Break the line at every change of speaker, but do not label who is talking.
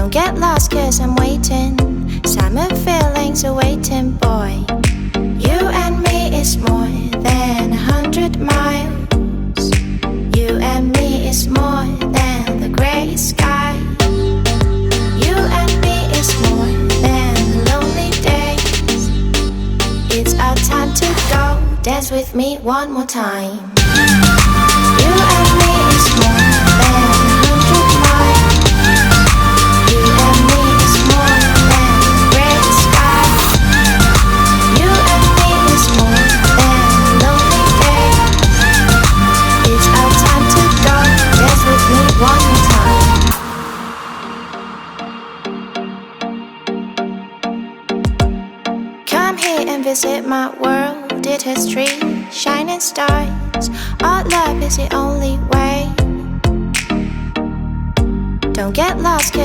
Don't get lost cause I'm waiting. Summer feelings are waiting, boy. You and me is more than 100 miles. You and me is more than the grey sky. You and me is more than lonely days. It's our time to go. Dance with me one more time. You and me is more than 100 miles. You and me is more than the grey sky. You and me is more than lonely days. It's our time to go. Dance with me one more time. Come here and visit my world. It has trees, shining stars. Our love is the only way. Don't get lost.